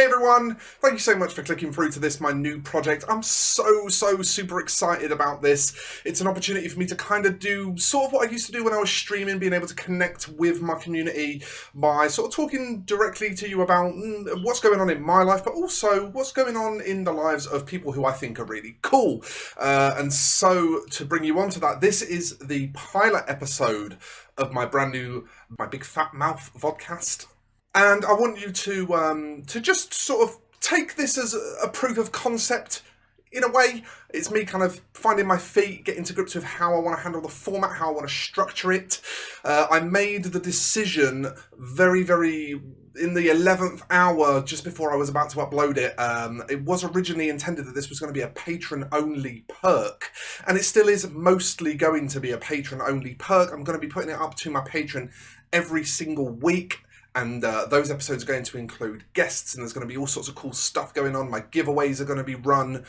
Hey everyone, thank you so much for clicking through to this, my new project. I'm so super excited about this. It's an opportunity for me to kind of do sort of what I used to do when I was streaming, being able to connect with my community by sort of talking directly to you about what's going on in my life, but also what's going on in the lives of people who I think are really cool. And so to bring you on to that, this is the pilot episode of my brand new, my Big Fat Mouth vodcast. And I want you to just sort of take this as a proof of concept. In a way, it's me kind of finding my feet, getting to grips with how I want to handle the format, how I want to structure it. I made the decision very in the 11th hour, just before I was about to upload it. It was originally intended that this was going to be a patron-only perk, and it still is mostly going to be a patron-only perk. I'm going to be putting it up to my patron every single week. And those episodes are going to include guests, and there's going to be all sorts of cool stuff going on. My giveaways are going to be run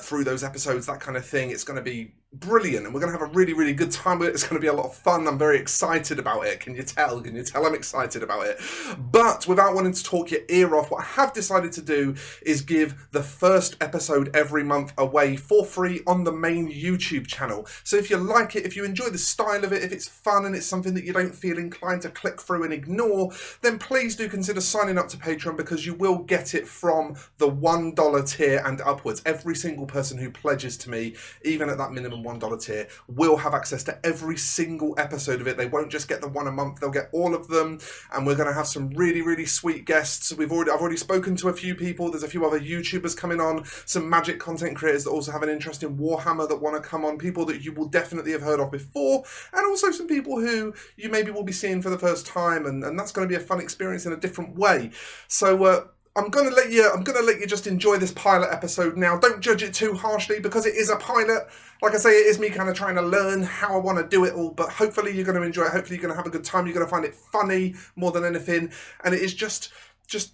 through those episodes, that kind of thing. It's going to be brilliant, and we're going to have a really good time with it. It's going to be a lot of fun. I'm very excited about it. Can you tell? Can you tell I'm excited about it? But without wanting to talk your ear off, what I have decided to do is give the first episode every month away for free on the main YouTube channel. So if you like it, if you enjoy the style of it, if it's fun and it's something that you don't feel inclined to click through and ignore, then please do consider signing up to Patreon, because you will get it from the $1 tier and upwards. Every single person who pledges to me, even at that minimum $1 tier, will have access to every single episode of it. They won't just get the one a month, they'll get all of them, and we're going to have some really sweet guests. I've already spoken to a few people. There's a few other YouTubers coming on, some Magic content creators that also have an interest in Warhammer that want to come on, people that you will definitely have heard of before, and also some people who you maybe will be seeing for the first time, and that's going to be a fun experience in a different way. So I'm gonna let you just enjoy this pilot episode now. Don't judge it too harshly, because it is a pilot. Like I say, it is me kind of trying to learn how I want to do it all, but hopefully you're going to enjoy it. Hopefully you're going to have a good time. You're going to find it funny more than anything, and it is just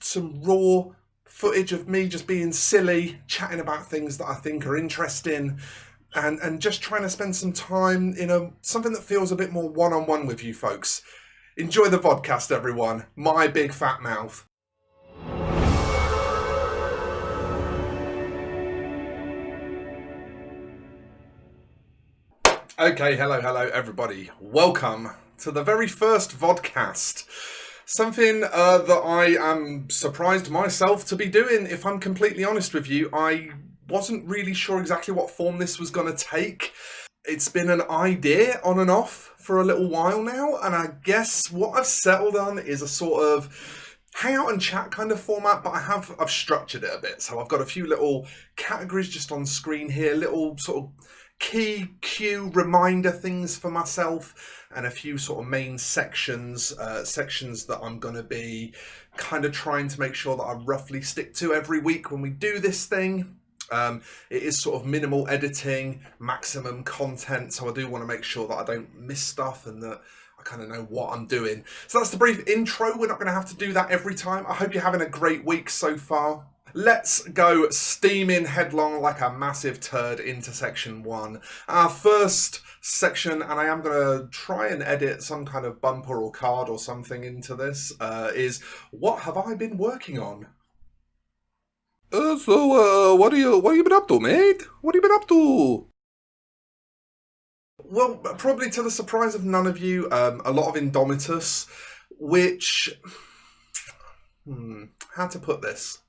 some raw footage of me just being silly, chatting about things that I think are interesting, and just trying to spend some time in something that feels a bit more one-on-one with you folks. Enjoy the vodcast, everyone. My Big Fat Mouth. Okay, hello everybody. Welcome to the very first vodcast. Something that I am surprised myself to be doing, if I'm completely honest with you. I wasn't really sure exactly what form this was going to take. It's been an idea on and off for a little while now, and I guess what I've settled on is a sort of hangout and chat kind of format, but I've structured it a bit. So I've got a few little categories just on screen here, little sort of key cue reminder things for myself, and a few sort of main sections that I'm going to be kind of trying to make sure that I roughly stick to every week when we do this thing. It is sort of minimal editing, maximum content, so I do want to make sure that I don't miss stuff and that I kind of know what I'm doing. So that's the brief intro. We're not going to have to do that every time. I hope you're having a great week so far. Let's go steaming headlong like a massive turd into section 1. Our first section, and I am going to try and edit some kind of bumper or card or something into this, is what have I been working on? What have you been up to, mate? What have you been up to? Well, probably to the surprise of none of you, a lot of Indomitus, which, how to put this?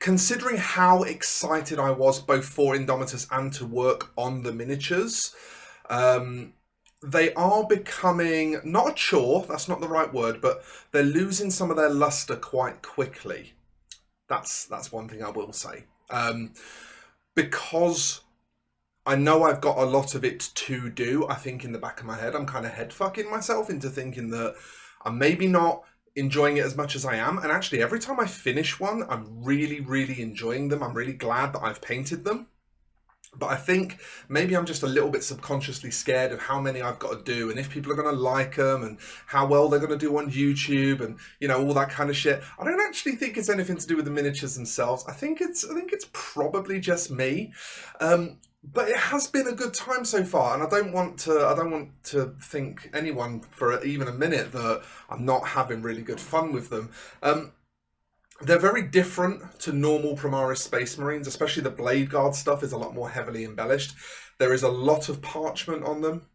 Considering how excited I was both for Indomitus and to work on the miniatures, they are becoming, not a chore, that's not the right word, but they're losing some of their luster quite quickly. That's one thing I will say. Because I know I've got a lot of it to do, I think in the back of my head, I'm kind of head fucking myself into thinking that I'm maybe not enjoying it as much as I am. And actually, every time I finish one, I'm really enjoying them. I'm really glad that I've painted them. But I think maybe I'm just a little bit subconsciously scared of how many I've got to do, and if people are going to like them, and how well they're going to do on YouTube, and all that kind of shit. I don't actually think it's anything to do with the miniatures themselves. I think it's probably just me. But it has been a good time so far, and I don't want to think anyone for even a minute that I'm not having really good fun with them. They're very different to normal Primaris Space Marines, especially the Blade Guard stuff is a lot more heavily embellished. There is a lot of parchment on them,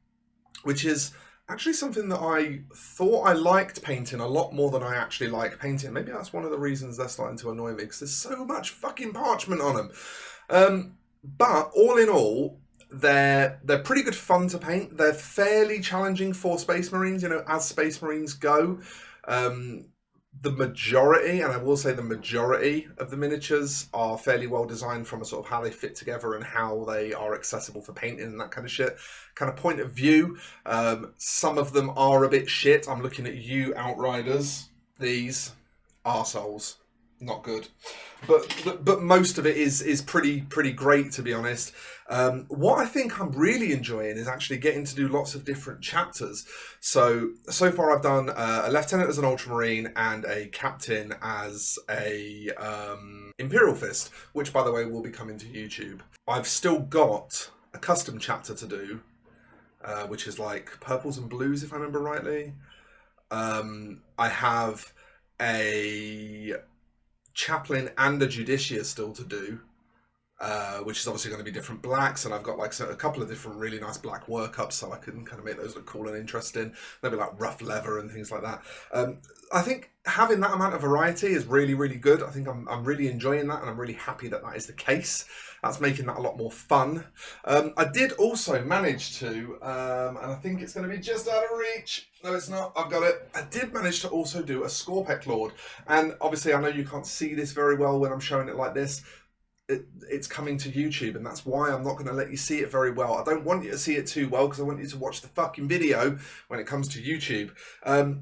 which is actually something that I thought I liked painting a lot more than I actually like painting. Maybe that's one of the reasons they're starting to annoy me, because there's so much fucking parchment on them. But all in all, they're pretty good fun to paint. They're fairly challenging for Space Marines, you know, as Space Marines go. The majority, and I will say the majority of the miniatures are fairly well designed from a sort of how they fit together and how they are accessible for painting and that kind of shit. Kind of point of view. Some of them are a bit shit. I'm looking at you, Outriders. These arseholes. Not good. But most of it is pretty great, to be honest. What I think I'm really enjoying is actually getting to do lots of different chapters. So far I've done a lieutenant as an ultramarine and a captain as a Imperial Fist, which by the way will be coming to YouTube. I've still got a custom chapter to do, which is like purples and blues, if I remember rightly. I have a chaplain and a justiciar still to do, which is obviously going to be different blacks, and I've got like a couple of different really nice black workups, so I can kind of make those look cool and interesting. Maybe like rough leather and things like that. I think having that amount of variety is really good. I think I'm really enjoying that, and I'm really happy that that is the case. That's making that a lot more fun. I did also manage to, and I think it's going to be just out of reach. No, it's not. I've got it. I did manage to also do a Scorpec Lord. And obviously, I know you can't see this very well when I'm showing it like this. It's coming to YouTube, and that's why I'm not going to let you see it very well. I don't want you to see it too well, because I want you to watch the fucking video when it comes to YouTube.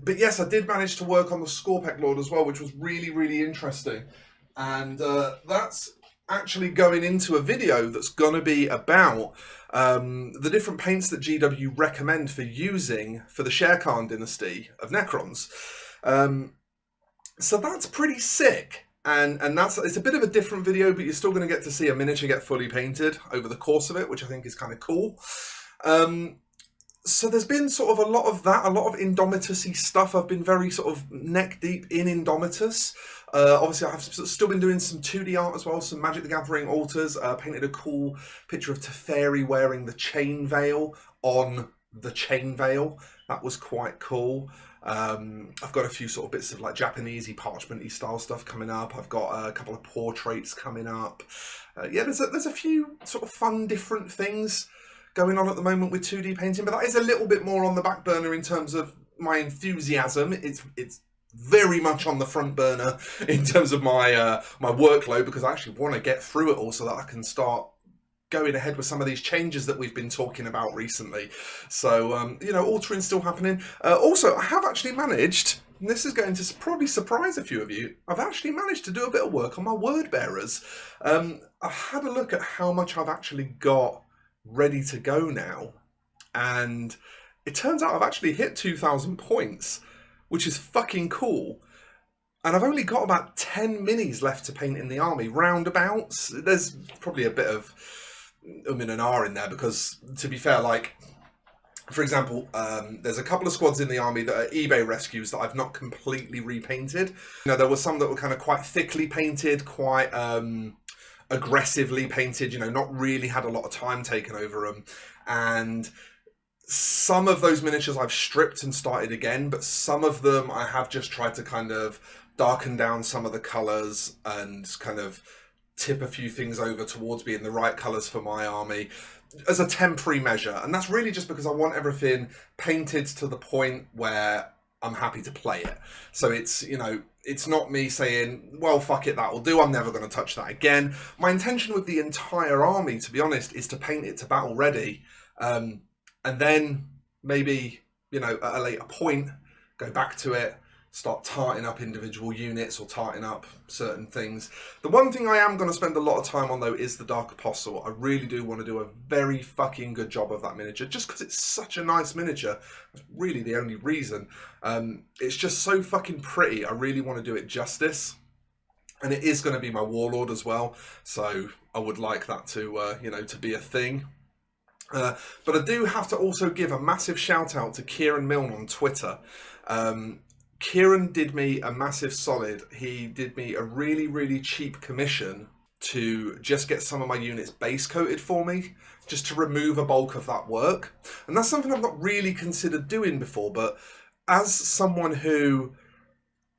But yes, I did manage to work on the Scorpec Lord as well, which was really interesting. And that's actually going into a video that's going to be about the different paints that GW recommend for using for the Shere Khan dynasty of Necrons. So that's pretty sick. And it's a bit of a different video, but you're still going to get to see a miniature get fully painted over the course of it, which I think is kind of cool. So there's been sort of a lot of that, a lot of Indomitus-y stuff. I've been very sort of neck deep in Indomitus. Obviously, I've still been doing some 2D art as well, some Magic the Gathering altars. Painted a cool picture of Teferi wearing the chain veil on the chain veil. That was quite cool. I've got a few sort of bits of like Japanesey parchment-y style stuff coming up. I've got a couple of portraits coming up. Yeah, there's a few sort of fun different things going on at the moment with 2D painting, but that is a little bit more on the back burner in terms of my enthusiasm. It's very much on the front burner in terms of my my workload, because I actually want to get through it all so that I can start going ahead with some of these changes that we've been talking about recently. So, you know, altering's still happening. Also, I have actually managed, and this is going to probably surprise a few of you, I've actually managed to do a bit of work on my word bearers. I had a look at how much I've actually got ready to go now, and it turns out I've actually hit 2,000 points, which is fucking cool. And I've only got about 10 minis left to paint in the army, roundabouts. There's probably a bit of and an R in there, because to be fair, like, for example, there's a couple of squads in the army that are eBay rescues that I've not completely repainted. You know, there were some that were kind of quite thickly painted, quite aggressively painted, you know, not really had a lot of time taken over them. And some of those miniatures I've stripped and started again, but some of them I have just tried to kind of darken down some of the colours and kind of tip a few things over towards being the right colours for my army as a temporary measure. And that's really just because I want everything painted to the point where I'm happy to play it. So it's, you know, it's not me saying, well, fuck it, that'll do, I'm never going to touch that again. My intention with the entire army, to be honest, is to paint it to battle ready. And then maybe, you know, at a later point, go back to it, start tarting up individual units or tarting up certain things. The one thing I am going to spend a lot of time on, though, is the Dark Apostle. I really do want to do a very fucking good job of that miniature, just because it's such a nice miniature. That's really the only reason. It's just so fucking pretty. I really want to do it justice. And it is going to be my Warlord as well, so I would like that to, you know, to be a thing. But I do have to also give a massive shout out to Kieran Milne on Twitter. Kieran did me a massive solid. He did me a really, really cheap commission to just get some of my units base coated for me, just to remove a bulk of that work. And that's something I've not really considered doing before, but as someone who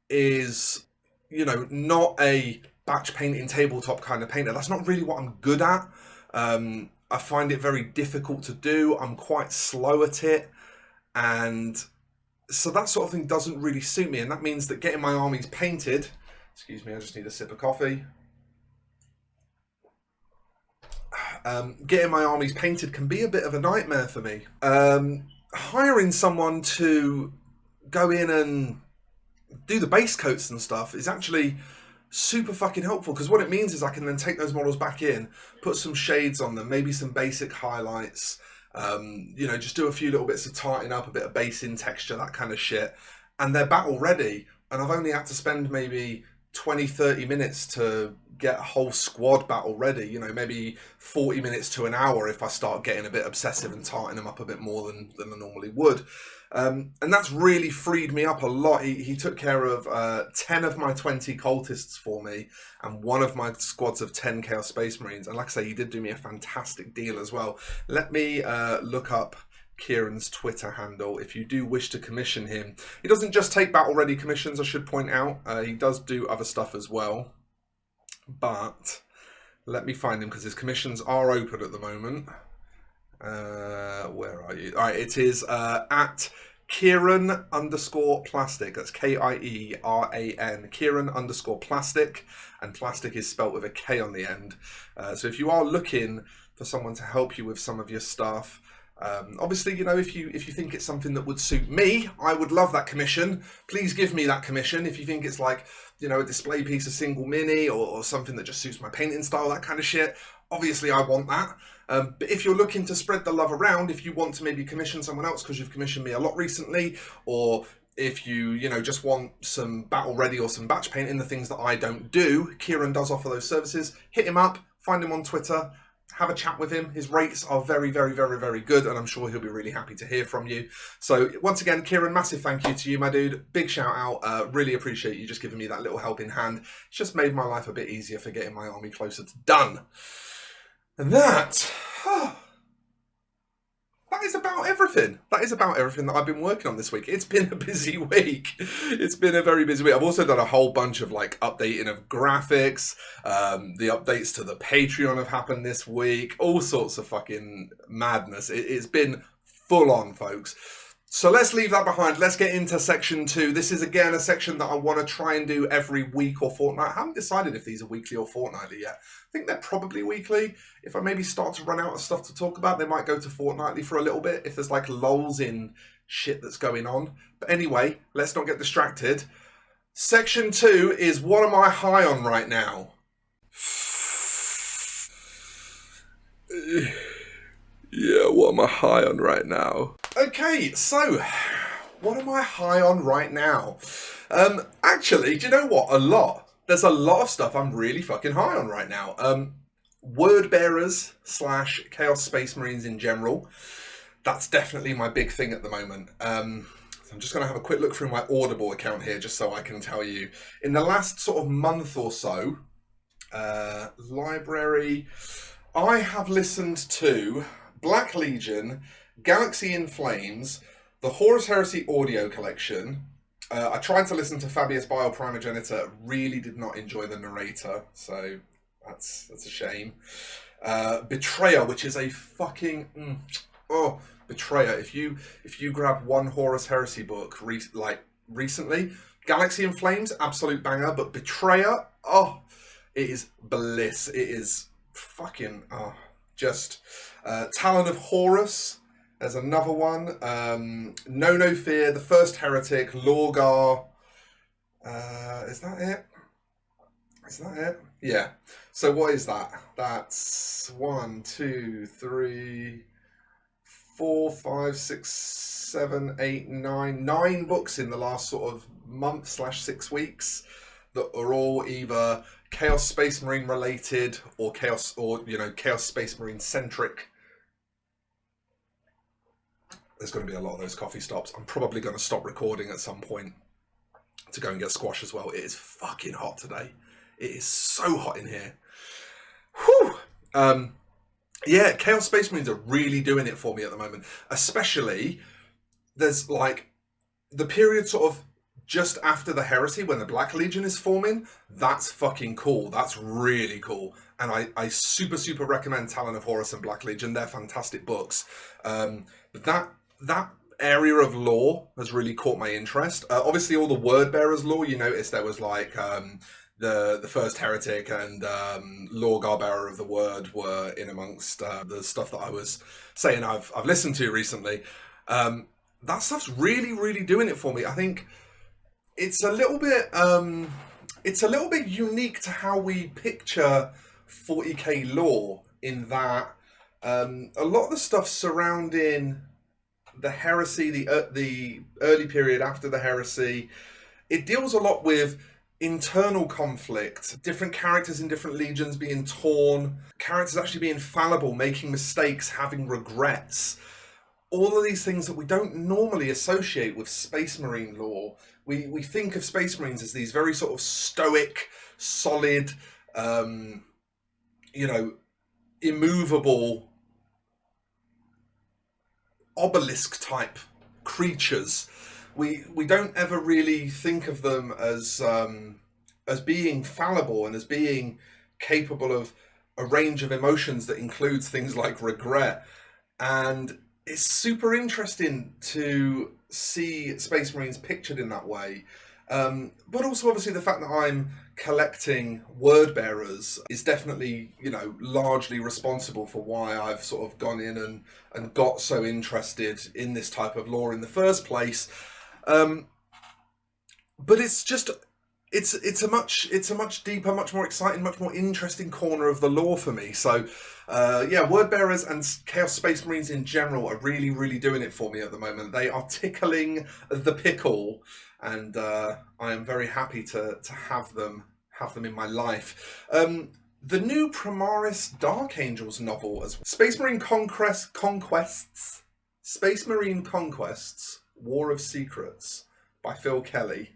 is, you know, not a batch painting tabletop kind of painter, that's not really what I'm good at. I find it very difficult to do. I'm quite slow at it, and so that sort of thing doesn't really suit me, and that means that getting my armies painted, excuse me, I just need a sip of coffee. Getting my armies painted can be a bit of a nightmare for me. Hiring someone to go in and do the base coats and stuff is actually super fucking helpful, because what it means is I can then take those models back in, put some shades on them, maybe some basic highlights, you know, just do a few little bits of tarting up, a bit of basing texture, that kind of shit, and they're battle ready. And I've only had to spend maybe 20-30 minutes to get a whole squad battle ready, you know, maybe 40 minutes to an hour if I start getting a bit obsessive and tarting them up a bit more than I normally would. And that's really freed me up a lot. He took care of 10 of my 20 cultists for me and one of my squads of 10 Chaos Space Marines. And like I say, he did do me a fantastic deal as well. Let me look up Kieran's Twitter handle if you do wish to commission him. He doesn't just take battle ready commissions, I should point out. He does do other stuff as well. But let me find him, because his commissions are open at the moment. Where are you? All right, it is at Kieran_plastic. That's Kieran, Kieran_plastic, and plastic is spelt with a K on the end. So if you are looking for someone to help you with some of your stuff, obviously, you know, if you think it's something that would suit me, I would love that commission. Please give me that commission. If you think it's like, you know, a display piece, a single mini, or something that just suits my painting style, that kind of shit, obviously I want that. But if you're looking to spread the love around, if you want to maybe commission someone else because you've commissioned me a lot recently, or if you know, just want some battle ready or some batch painting, the things that I don't do, Kieran does offer those services. Hit him up, find him on Twitter, have a chat with him. His rates are very, very, very, very good, and I'm sure he'll be really happy to hear from you. So once again, Kieran, massive thank you to you, my dude. Big shout out. Really appreciate you just giving me that little helping hand. It's just made my life a bit easier for getting my army closer to done. And that is about everything. That is about everything that I've been working on this week. It's been a busy week. It's been a very busy week. I've also done a whole bunch of like updating of graphics. The updates to the Patreon have happened this week. All sorts of fucking madness. It's been full on, folks. So let's leave that behind. Let's get into section 2. This is, again, a section that I want to try and do every week or fortnight. I haven't decided if these are weekly or fortnightly yet. I think they're probably weekly. If I maybe start to run out of stuff to talk about, they might go to fortnightly for a little bit, if there's like lulls in shit that's going on. But anyway, let's not get distracted. Section 2 is, what am I high on right now? Yeah, what am I high on right now? Okay, so what am I high on right now? Actually, do you know what? A lot. There's a lot of stuff I'm really fucking high on right now. Word bearers / Chaos Space Marines in general. That's definitely my big thing at the moment. I'm just going to have a quick look through my Audible account here just so I can tell you. In the last sort of month or so, library, I have listened to Black Legion, Galaxy in Flames, the Horus Heresy audio collection. I tried to listen to Fabius Bioprimogenitor, really did not enjoy the narrator, so that's a shame. Betrayer, which is a fucking Betrayer. If you grab one Horus Heresy book recently, Galaxy in Flames, absolute banger, but Betrayer, it is bliss. It is fucking just Talon of Horus. There's another one. No Fear, The First Heretic, Lorgar. Is that it? Is that it? Yeah. So what is that? That's 1, 2, 3, 4, 5, 6, 7, 8, 9. 9 books in the last sort of month / 6 weeks that are all either Chaos Space Marine related or Chaos Space Marine centric. There's going to be a lot of those coffee stops. I'm probably going to stop recording at some point. to go and get squash as well. It is fucking hot today. It is so hot in here. Whew. Yeah, Chaos Space Marines are really doing it for me at the moment. Especially, there's like the period sort of just after the Heresy when the Black Legion is forming. That's fucking cool. That's really cool. And I super recommend Talon of Horus and Black Legion. They're fantastic books. But that area of lore has really caught my interest. Obviously, all the Word Bearers lore, you notice there was like the First Heretic and Lorgar Bearer of the Word were in amongst the stuff that I was saying I've listened to recently. That stuff's really doing it for me. I think it's a little bit unique to how we picture 40k lore, in that a lot of the stuff surrounding the Heresy, the early period after the Heresy, it deals a lot with internal conflict, different characters in different legions being torn, characters actually being fallible, making mistakes, having regrets. All of these things that we don't normally associate with Space Marine lore. We think of Space Marines as these very sort of stoic, solid, immovable obelisk type creatures. We don't ever really think of them as being fallible and as being capable of a range of emotions that includes things like regret. And it's super interesting to see Space Marines pictured in that way. But also, obviously, the fact that I'm collecting Word Bearers is definitely, largely responsible for why I've sort of gone in and got so interested in this type of lore in the first place. But it's just, it's a much deeper, much more exciting, much more interesting corner of the lore for me. So, Word Bearers and Chaos Space Marines in general are really doing it for me at the moment. They are tickling the pickle, and I am very happy to have them in my life. The new Primaris Dark Angels novel, as Space Marine Conquests, Space Marine Conquests, War of Secrets by Phil Kelly.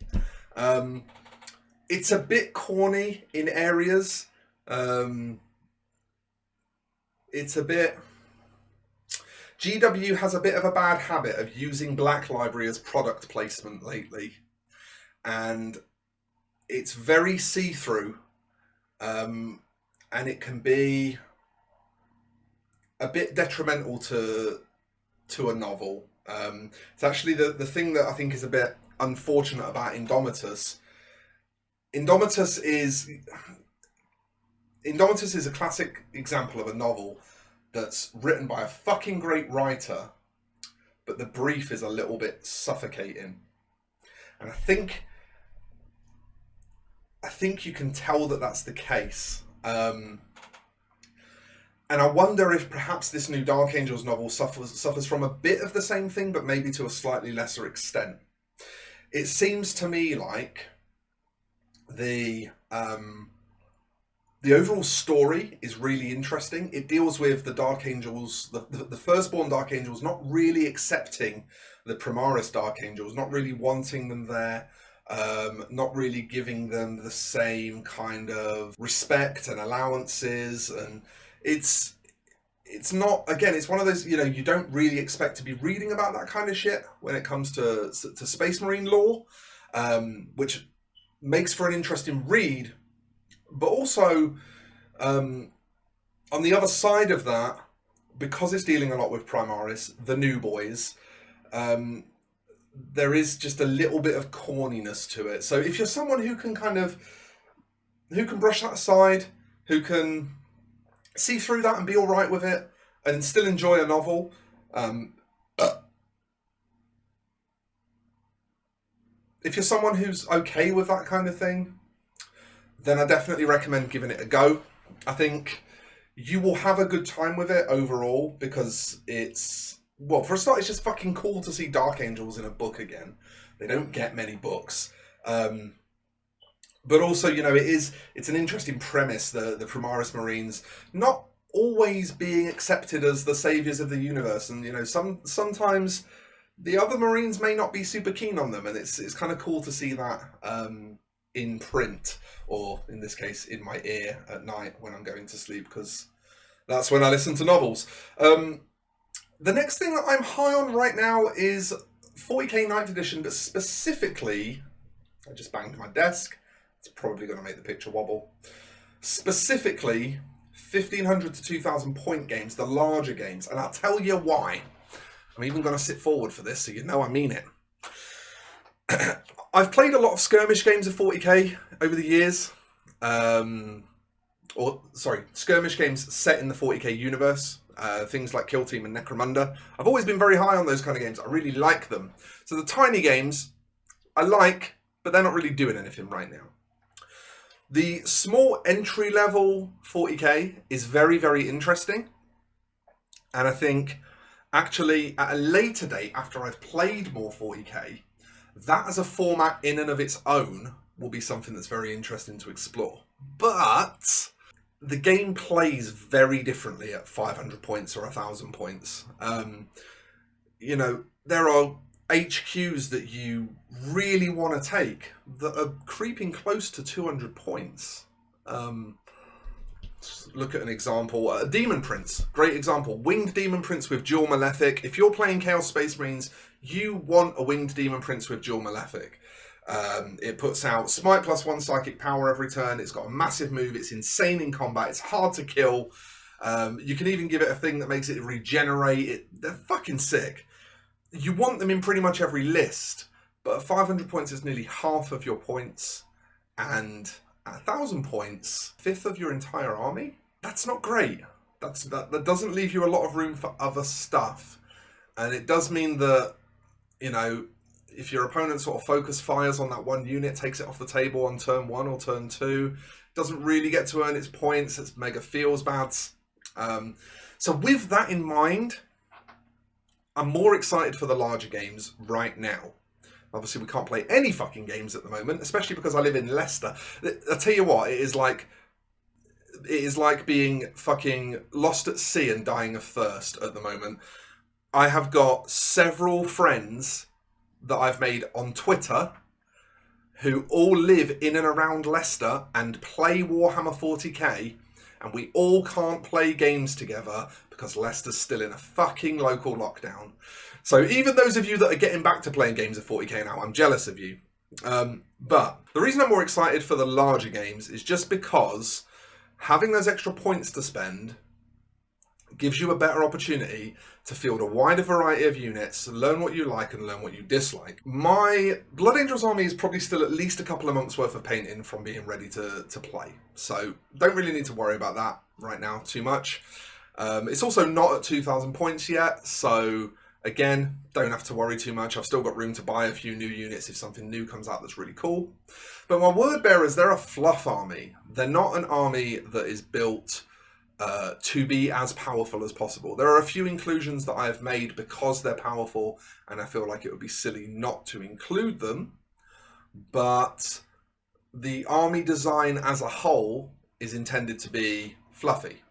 It's a bit corny in areas. It's a bit... GW has a bit of a bad habit of using Black Library as product placement lately. And it's very see-through. And it can be a bit detrimental to a novel. It's actually the thing that I think is a bit unfortunate about Indomitus. Indomitus is a classic example of a novel that's written by a fucking great writer, but the brief is a little bit suffocating. And I think you can tell that that's the case. And I wonder if perhaps this new Dark Angels novel suffers from a bit of the same thing, but maybe to a slightly lesser extent. It seems to me like the overall story is really interesting. It deals with the Dark Angels, the firstborn Dark Angels, not really accepting the Primaris Dark Angels, not really wanting them there, not really giving them the same kind of respect and allowances. And it's not, again, it's one of those, you don't really expect to be reading about that kind of shit when it comes to Space Marine lore, which makes for an interesting read. But also, on the other side of that, because it's dealing a lot with Primaris, the new boys, there is just a little bit of corniness to it. So if you're someone who can brush that aside, who can see through that and be all right with it, and still enjoy a novel, if you're someone who's okay with that kind of thing, then I definitely recommend giving it a go. I think you will have a good time with it overall, because for a start, it's just fucking cool to see Dark Angels in a book again. They don't get many books. But also, it's an interesting premise, the Primaris Marines not always being accepted as the saviors of the universe. And, sometimes The other Marines may not be super keen on them, and it's kind of cool to see that in print, or in this case, in my ear at night when I'm going to sleep, because that's when I listen to novels. The next thing that I'm high on right now is 40k 9th edition, but specifically, I just banged my desk. It's probably going to make the picture wobble. Specifically, 1500 to 2000 point games, the larger games, and I'll tell you why. I'm even going to sit forward for this, so you know I mean it. I've played a lot of skirmish games of 40k over the years. Skirmish games set in the 40k universe. Things like Kill Team and Necromunda. I've always been very high on those kind of games. I really like them. So the tiny games, I like, but they're not really doing anything right now. The small entry-level 40k is very, very interesting. And I think, actually, at a later date, after I've played more 40k, that as a format in and of its own will be something that's very interesting to explore. But the game plays very differently at 500 points or 1,000 points. You know, there are HQs that you really want to take that are creeping close to 200 points. Look at an example. Demon Prince, great example. Winged Demon Prince with Dual Malefic. If you're playing Chaos Space Marines, you want a Winged Demon Prince with Dual Malefic. It puts out Smite +1 psychic power every turn. It's got a massive move. It's insane in combat. It's hard to kill. You can even give it a thing that makes it regenerate. They're fucking sick. You want them in pretty much every list, but at 500 points is nearly half of your points, and at 1,000 points, a fifth of your entire army? That's not great. That doesn't leave you a lot of room for other stuff. And it does mean that, you know, if your opponent sort of focus fires on that one unit, takes it off the table on turn 1 or turn 2, doesn't really get to earn its points, it's mega feels bad. So with that in mind, I'm more excited for the larger games right now. Obviously, we can't play any fucking games at the moment, especially because I live in Leicester. I tell you what, it is like being fucking lost at sea and dying of thirst at the moment. I have got several friends that I've made on Twitter who all live in and around Leicester and play Warhammer 40k, and we all can't play games together because Leicester's still in a fucking local lockdown. So even those of you that are getting back to playing games of 40k now, I'm jealous of you. But the reason I'm more excited for the larger games is just because having those extra points to spend gives you a better opportunity to field a wider variety of units, learn what you like and learn what you dislike. My Blood Angels army is probably still at least a couple of months worth of painting from being ready to play. So don't really need to worry about that right now too much. It's also not at 2,000 points yet, so again, don't have to worry too much. I've still got room to buy a few new units if something new comes out that's really cool. But my Word Bearers, they're a fluff army. They're not an army that is built to be as powerful as possible. There are a few inclusions that I've made because they're powerful, and I feel like it would be silly not to include them. But the army design as a whole is intended to be fluffy.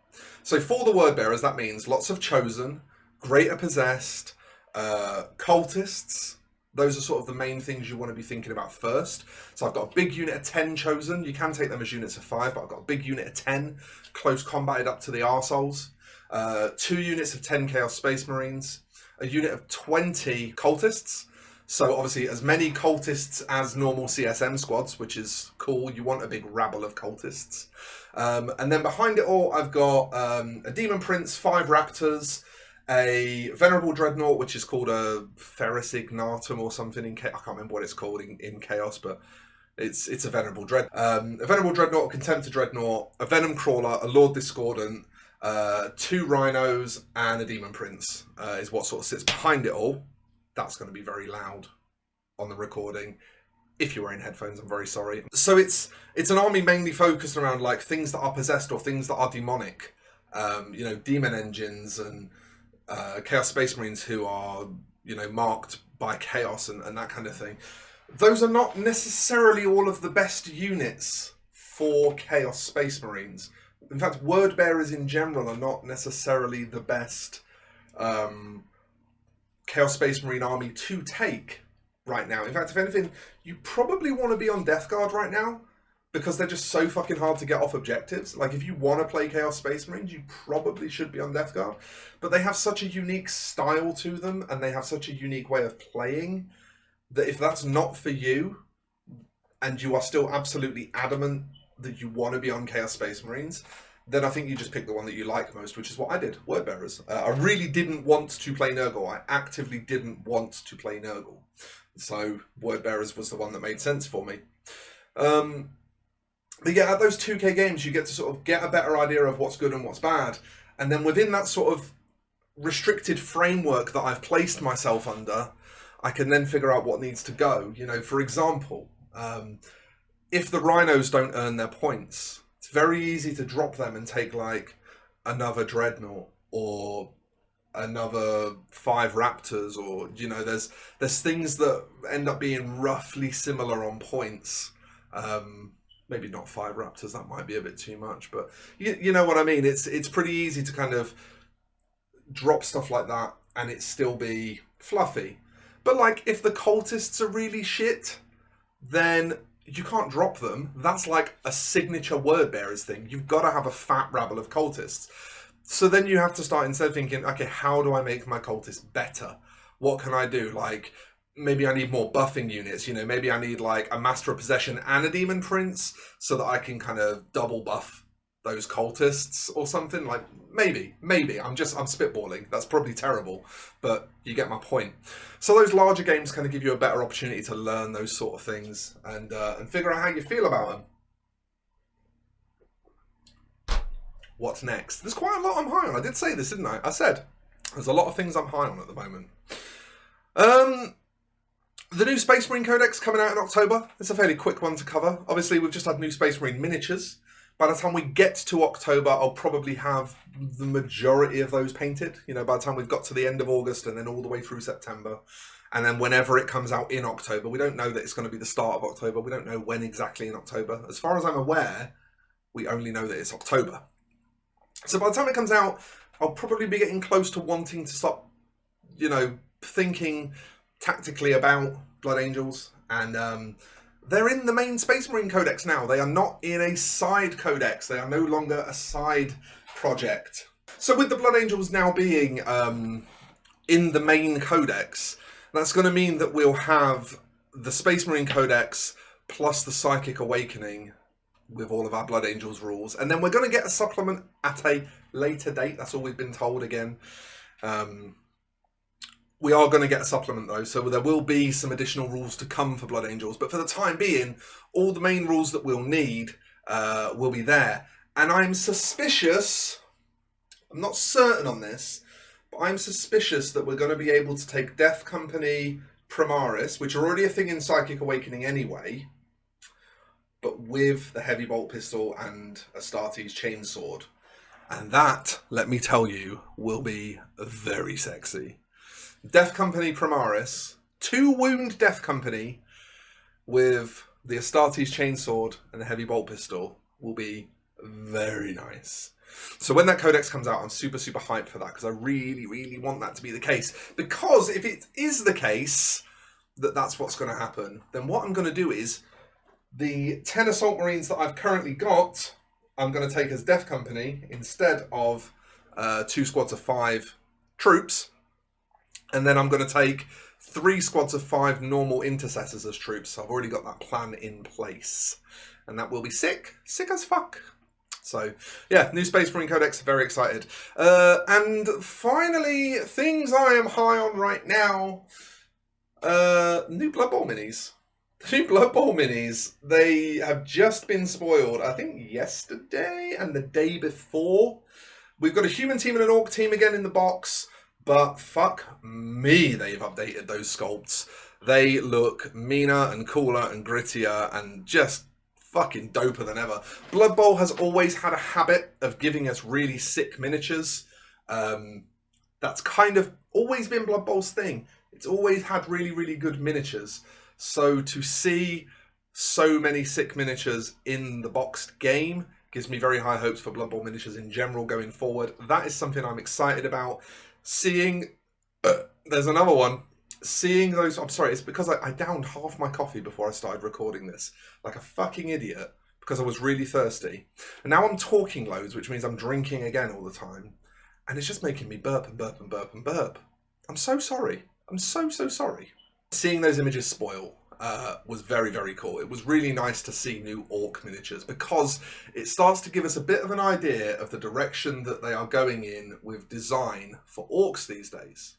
So for the Word Bearers, that means lots of Chosen, Greater Possessed, Cultists. Those are sort of the main things you want to be thinking about first. So I've got a big unit of 10 Chosen. You can take them as units of 5, but I've got a big unit of 10, close combated up to the arseholes. 2 units of 10 Chaos Space Marines. A unit of 20 Cultists. So obviously as many Cultists as normal CSM squads, which is cool. You want a big rabble of Cultists. And then behind it all, I've got a Demon Prince, 5 Raptors, a Venerable Dreadnought, which is called a Ferris Ignatum or something in Chaos. I can't remember what it's called in Chaos, but it's a Venerable Dreadnought, a Contemptor Dreadnought, a Venom Crawler, a Lord Discordant, 2 Rhinos, and a Demon Prince is what sort of sits behind it all. That's going to be very loud on the recording. If you're wearing headphones, I'm very sorry. So it's an army mainly focused around like things that are possessed or things that are demonic. You know, demon engines and Chaos Space Marines who are, you know, marked by chaos and that kind of thing. Those are not necessarily all of the best units for Chaos Space Marines. In fact, Word Bearers in general are not necessarily the best Chaos Space Marine army to take right now. In fact, if anything, you probably want to be on Death Guard right now, because they're just so fucking hard to get off objectives. Like, if you want to play Chaos Space Marines, you probably should be on Death Guard. But they have such a unique style to them, and they have such a unique way of playing, that if that's not for you, and you are still absolutely adamant that you want to be on Chaos Space Marines, then I think you just pick the one that you like most, which is what I did, Word Bearers. I really didn't want to play Nurgle. I actively didn't want to play Nurgle. So Word Bearers was the one that made sense for me. But yeah, at those 2K games, you get to sort of get a better idea of what's good and what's bad. And then within that sort of restricted framework that I've placed myself under, I can then figure out what needs to go. You know, for example, if the Rhinos don't earn their points, it's very easy to drop them and take like another Dreadnought or another 5 Raptors, or, you know, there's things that end up being roughly similar on points. Maybe not 5 Raptors, that might be a bit too much, but you know what I mean. It's pretty easy to kind of drop stuff like that and it still be fluffy. But like, if the cultists are really shit, then you can't drop them. That's like a signature Word Bearers thing. You've got to have a fat rabble of cultists. So then you have to start, instead of thinking, okay, how do I make my cultists better? What can I do? Like, maybe I need more buffing units, you know, maybe I need like a Master of Possession and a Demon Prince so that I can kind of double buff those cultists or something. Like, maybe, I'm spitballing. That's probably terrible, but you get my point. So those larger games kind of give you a better opportunity to learn those sort of things and figure out how you feel about them. What's next? There's quite a lot I'm high on. I did say this, didn't I? I said there's a lot of things I'm high on at the moment. The new Space Marine Codex coming out in October. It's a fairly quick one to cover. Obviously, we've just had new Space Marine miniatures. By the time we get to October, I'll probably have the majority of those painted. You know, by the time we've got to the end of August and then all the way through September. And then whenever it comes out in October, we don't know that it's going to be the start of October. We don't know when exactly in October. As far as I'm aware, we only know that it's October. So by the time it comes out, I'll probably be getting close to wanting to stop, you know, thinking tactically about Blood Angels, and they're in the main Space Marine Codex now. They are not in a side codex. They are no longer a side project. So with the Blood Angels now being in the main codex, that's going to mean that we'll have the Space Marine Codex plus the Psychic Awakening with all of our Blood Angels rules, and then we're going to get a supplement at a later date. That's all we've been told again. We are going to get a supplement though, so there will be some additional rules to come for Blood Angels, but for the time being, all the main rules that we'll need will be there. And I'm suspicious, I'm not certain on this, but I'm suspicious that we're going to be able to take Death Company Primaris, which are already a thing in Psychic Awakening anyway, but with the Heavy Bolt Pistol and Astartes Chainsword. And that, let me tell you, will be very sexy. Death Company Primaris, 2 wound Death Company with the Astartes Chainsword and the Heavy Bolt Pistol will be very nice. So when that codex comes out, I'm super, super hyped for that, because I really, really want that to be the case. Because if it is the case that that's what's going to happen, then what I'm going to do is the 10 Assault Marines that I've currently got, I'm going to take as Death Company instead of 2 squads of 5 troops. And then I'm going to take 3 squads of 5 normal intercessors as troops. So I've already got that plan in place. And that will be sick. Sick as fuck. So, yeah, new Space Marine Codex. Very excited. And finally, things I am high on right now. New Blood Bowl minis. The new Blood Bowl minis, they have just been spoiled, I think yesterday and the day before. We've got a human team and an orc team again in the box. But fuck me, they've updated those sculpts. They look meaner and cooler and grittier and just fucking doper than ever. Blood Bowl has always had a habit of giving us really sick miniatures. That's kind of always been Blood Bowl's thing. It's always had really, really good miniatures. So to see so many sick miniatures in the boxed game gives me very high hopes for Blood Bowl miniatures in general going forward. That is something I'm excited about. Seeing There's another one. Seeing those... I'm sorry, it's because I downed half my coffee before I started recording this. Like a fucking idiot. Because I was really thirsty. And now I'm talking loads, which means I'm drinking again all the time. And it's just making me burp and burp and burp and burp. I'm so sorry. I'm so sorry. Seeing those images spoil was very, very cool. It was really nice to see new orc miniatures because it starts to give us a bit of an idea of the direction that they are going in with design for orcs these days.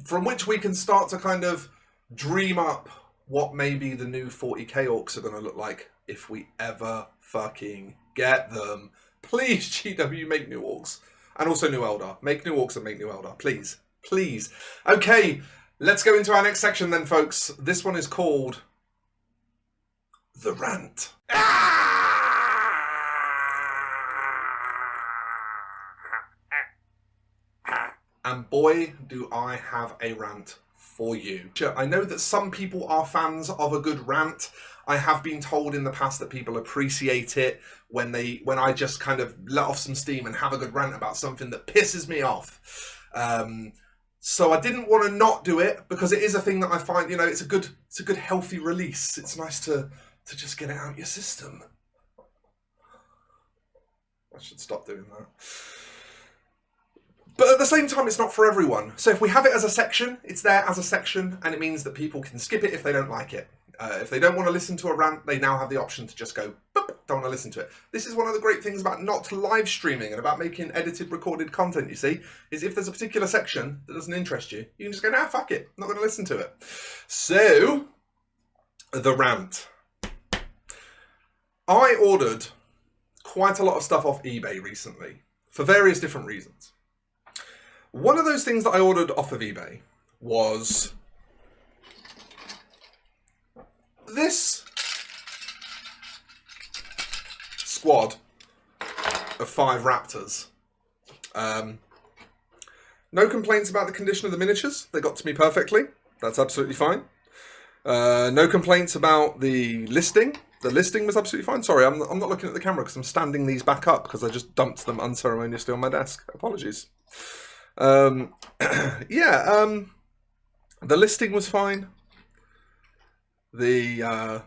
From which we can start to kind of dream up what maybe the new 40k orcs are going to look like if we ever fucking get them. Please, GW, make new orcs. And also new Eldar. Make new orcs and make new Eldar. Please. Please. Okay, let's go into our next section then, folks. This one is called The Rant. And boy, do I have a rant for you. I know that some people are fans of a good rant. I have been told in the past that people appreciate it when I just kind of let off some steam and have a good rant about something that pisses me off. So I didn't want to not do it because it is a thing that I find, you know, it's a good healthy release. It's nice to just get it out of your system. I should stop doing that. But at the same time, it's not for everyone. So if we have it as a section, it's there as a section, and it means that people can skip it if they don't like it. If they don't want to listen to a rant, they now have the option to just go, boop, don't want to listen to it. This is one of the great things about not live streaming and about making edited, recorded content, you see, is if there's a particular section that doesn't interest you, you can just go, nah, fuck it, I'm not going to listen to it. So, the rant. I ordered quite a lot of stuff off eBay recently, for various different reasons. One of those things that I ordered off of eBay was this squad of 5 raptors. No complaints about the condition of the miniatures. They got to me perfectly. That's absolutely fine. No complaints about the listing. The listing was absolutely fine. Sorry, I'm not looking at the camera because I'm standing these back up because I just dumped them unceremoniously on my desk. Apologies. The listing was fine. The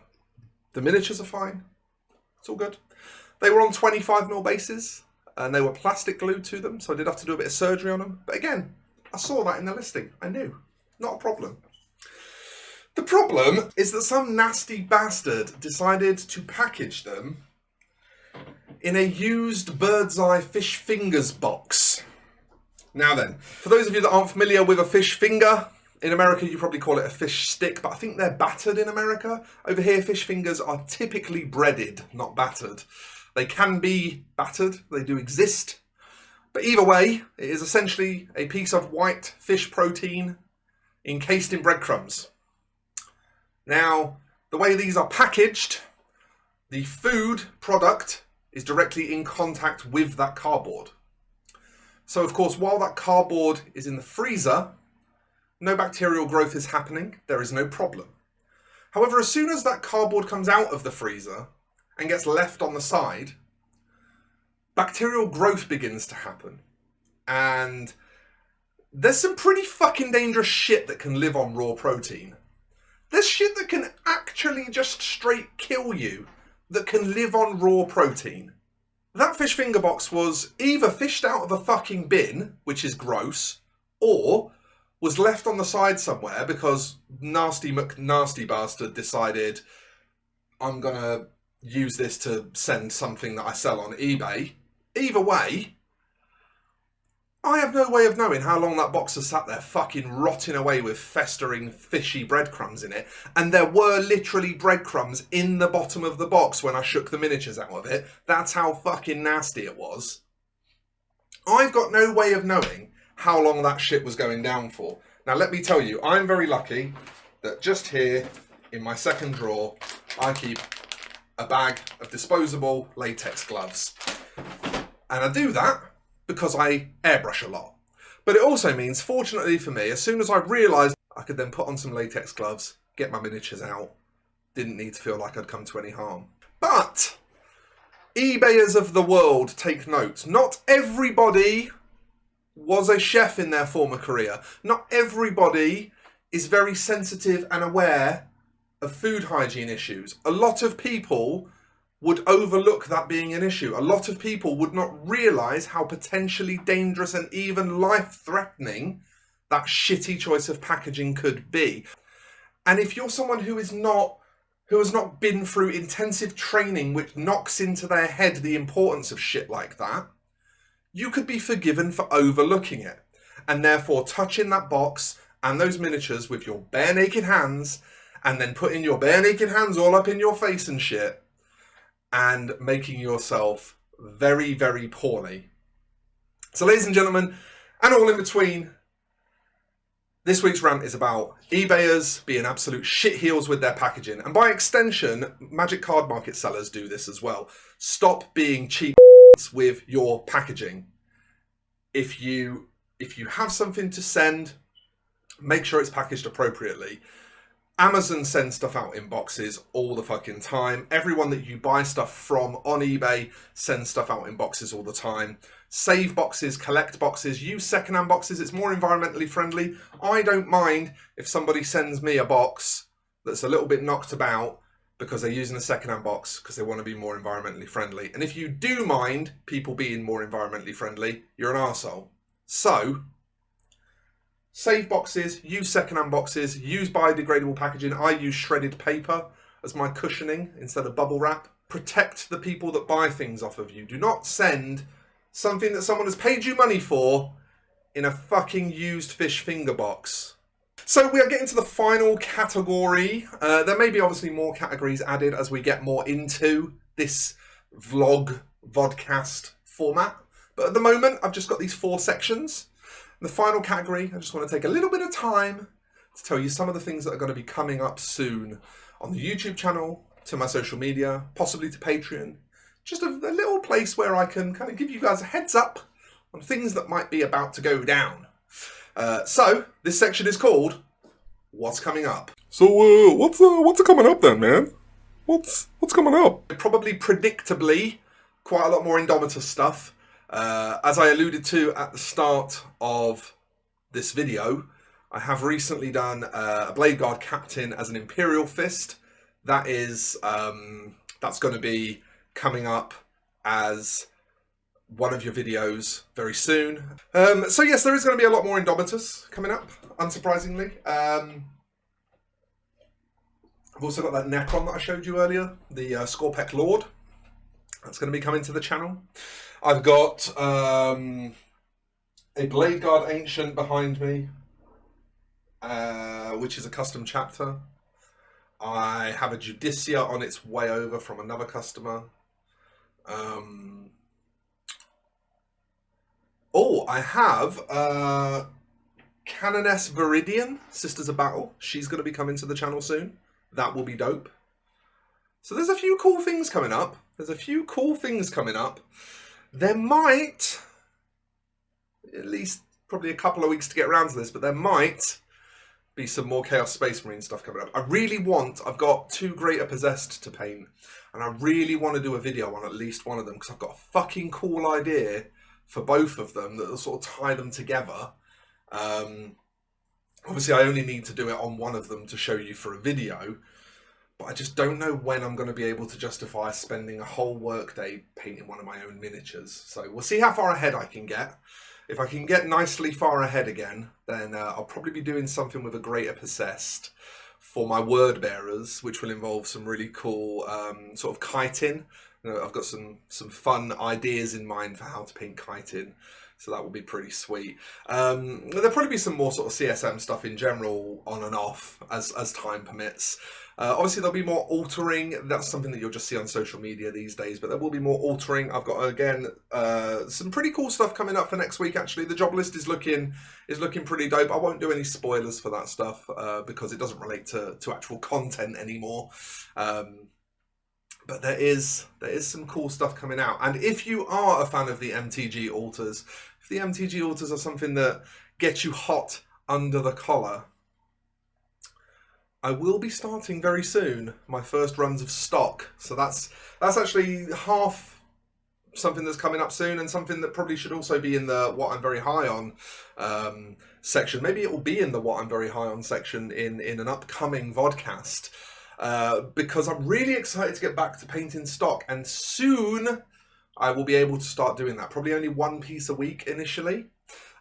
miniatures are fine. It's all good. They were on 25mm bases and they were plastic glued to them, so I did have to do a bit of surgery on them. But again, I saw that in the listing. I knew. Not a problem. The problem is that some nasty bastard decided to package them in a used bird's eye fish fingers box. Now then, for those of you that aren't familiar with a fish finger, in America you probably call it a fish stick, but I think they're battered in America. Over here, fish fingers are typically breaded, not battered. They can be battered, they do exist. But either way, it is essentially a piece of white fish protein encased in breadcrumbs. Now, the way these are packaged, the food product is directly in contact with that cardboard. So, of course, while that cardboard is in the freezer, no bacterial growth is happening. There is no problem. However, as soon as that cardboard comes out of the freezer and gets left on the side, bacterial growth begins to happen. And there's some pretty fucking dangerous shit that can live on raw protein. There's shit that can actually just straight kill you that can live on raw protein. That fish finger box was either fished out of a fucking bin, which is gross, or was left on the side somewhere because nasty McNasty bastard decided I'm gonna use this to send something that I sell on eBay. Either way, I have no way of knowing how long that box has sat there fucking rotting away with festering fishy breadcrumbs in it. And there were literally breadcrumbs in the bottom of the box when I shook the miniatures out of it. That's how fucking nasty it was. I've got no way of knowing how long that shit was going down for. Now let me tell you, I'm very lucky that just here in my second drawer, I keep a bag of disposable latex gloves. And I do that because I airbrush a lot. But it also means, fortunately for me, as soon as I realised I could then put on some latex gloves, get my miniatures out, didn't need to feel like I'd come to any harm. But eBayers of the world, take note. Not everybody was a chef in their former career. Not everybody is very sensitive and aware of food hygiene issues. A lot of people would overlook that being an issue. A lot of people would not realise how potentially dangerous and even life-threatening that shitty choice of packaging could be. And if you're someone who has not been through intensive training which knocks into their head the importance of shit like that, you could be forgiven for overlooking it, and therefore touching that box and those miniatures with your bare naked hands, and then putting your bare naked hands all up in your face and shit, and making yourself very, very poorly. So ladies and gentlemen, and all in between, this week's rant is about eBayers being absolute shitheels with their packaging. And by extension, Magic Card Market sellers do this as well. Stop being cheap with your packaging. If you have something to send, make sure it's packaged appropriately. Amazon sends stuff out in boxes all the fucking time. Everyone that you buy stuff from on eBay sends stuff out in boxes all the time. Save boxes, collect boxes, use secondhand boxes. It's more environmentally friendly. I don't mind if somebody sends me a box that's a little bit knocked about because they're using a secondhand box because they want to be more environmentally friendly. And if you do mind people being more environmentally friendly, you're an arsehole. So, save boxes, use secondhand boxes, use biodegradable packaging. I use shredded paper as my cushioning instead of bubble wrap. Protect the people that buy things off of you. Do not send something that someone has paid you money for in a fucking used fish finger box. So we are getting to the final category. There may be obviously more categories added as we get more into this vodcast format. But at the moment, I've just got these 4 sections. The final category, I just want to take a little bit of time to tell you some of the things that are going to be coming up soon on the YouTube channel, to my social media, possibly to Patreon. Just a little place where I can kind of give you guys a heads up on things that might be about to go down. So this section is called What's Coming Up. So what's coming up then, man? What's coming up? Probably predictably quite a lot more Indomitus stuff. As I alluded to at the start of this video, I have recently done a Blade Guard Captain as an Imperial Fist. That is, that's going to be coming up as one of your videos very soon. So yes, there is going to be a lot more Indomitus coming up, unsurprisingly. I've also got that Necron that I showed you earlier, the Scorpec Lord. That's going to be coming to the channel. I've got a Blade Guard Ancient behind me, which is a custom chapter. I have a Judicia on its way over from another customer. I have Canoness Viridian, Sisters of Battle. She's going to be coming to the channel soon. That will be dope. So there's a few cool things coming up. There might, at least probably a couple of weeks to get around to this, but there might be some more Chaos Space Marine stuff coming up. I've got 2 Greater Possessed to paint, and I really want to do a video on at least one of them, because I've got a fucking cool idea for both of them that will sort of tie them together. Obviously I only need to do it on one of them to show you for a video, but I just don't know when I'm going to be able to justify spending a whole workday painting one of my own miniatures. So we'll see how far ahead I can get. If I can get nicely far ahead again, then I'll probably be doing something with a Greater Possessed for my word bearers, which will involve some really cool sort of kiting. I've got some fun ideas in mind for how to paint kiting, so that will be pretty sweet. There'll probably be some more sort of CSM stuff in general on and off as time permits. Obviously there'll be more altering. That's something that you'll just see on social media these days, but there will be more altering. I've got, again, some pretty cool stuff coming up for next week, actually. The job list is looking pretty dope. I won't do any spoilers for that stuff because it doesn't relate to actual content anymore. But there is some cool stuff coming out. And if you are a fan of the MTG alters, if the MTG alters are something that gets you hot under the collar, I will be starting very soon my first runs of stock. So that's actually something that's coming up soon, and something that probably should also be in the what I'm very high on section. Maybe it will be in the what I'm very high on section in an upcoming vodcast, because I'm really excited to get back to painting stock, and soon I will be able to start doing that. Probably only one piece a week initially.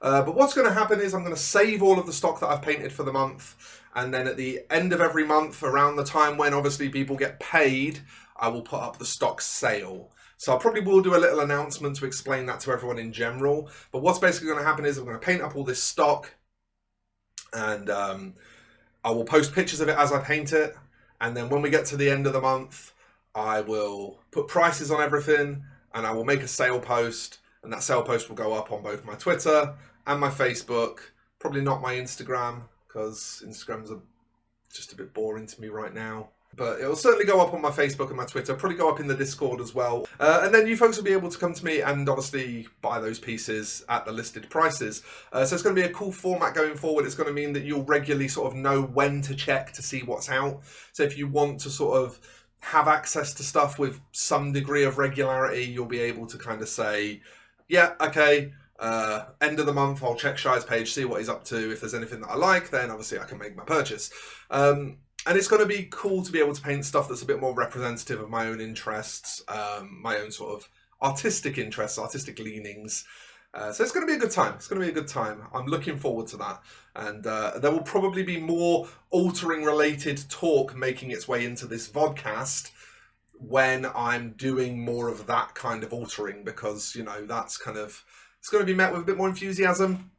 But what's going to happen is I'm going to save all of the stock that I've painted for the month, and then at the end of every month, around the time when obviously people get paid, I will put up the stock sale. So I probably will do a little announcement to explain that to everyone in general. But what's basically going to happen is I'm going to paint up all this stock, and I will post pictures of it as I paint it. And then when we get to the end of the month, I will put prices on everything, and I will make a sale post. And that sale post will go up on both my Twitter and my Facebook. Probably not my Instagram, because Instagram's just a bit boring to me right now. But it will certainly go up on my Facebook and my Twitter. Probably go up in the Discord as well. And then you folks will be able to come to me and obviously buy those pieces at the listed prices. So it's going to be a cool format going forward. It's going to mean that you'll regularly sort of know when to check to see what's out. So if you want to sort of have access to stuff with some degree of regularity, you'll be able to kind of say, yeah, okay, end of the month, I'll check Shai's page, see what he's up to. If there's anything that I like, then obviously I can make my purchase. And it's going to be cool to be able to paint stuff that's a bit more representative of my own interests, my own sort of artistic interests, artistic leanings. So it's going to be a good time. It's going to be a good time. I'm looking forward to that. And there will probably be more altering related talk making its way into this vodcast when I'm doing more of that kind of altering, because, you know, that's kind of, it's going to be met with a bit more enthusiasm.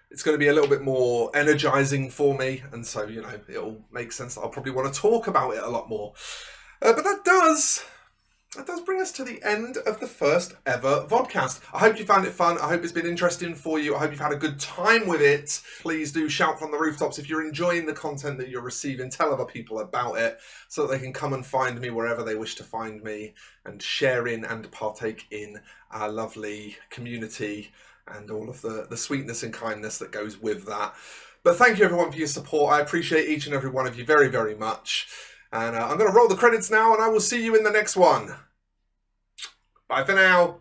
It's going to be a little bit more energizing for me, and so, you know, it'll make sense that I'll probably want to talk about it a lot more. But that does bring us to the end of the first ever vodcast. I hope you found it fun. I hope it's been interesting for you. I hope you've had a good time with it. Please do shout from the rooftops if you're enjoying the content that you're receiving. Tell other people about it so that they can come and find me wherever they wish to find me, and share in and partake in our lovely community and all of the sweetness and kindness that goes with that. But thank you everyone for your support. I appreciate each and every one of you very, very much. And I'm going to roll the credits now, and I will see you in the next one. Bye for now.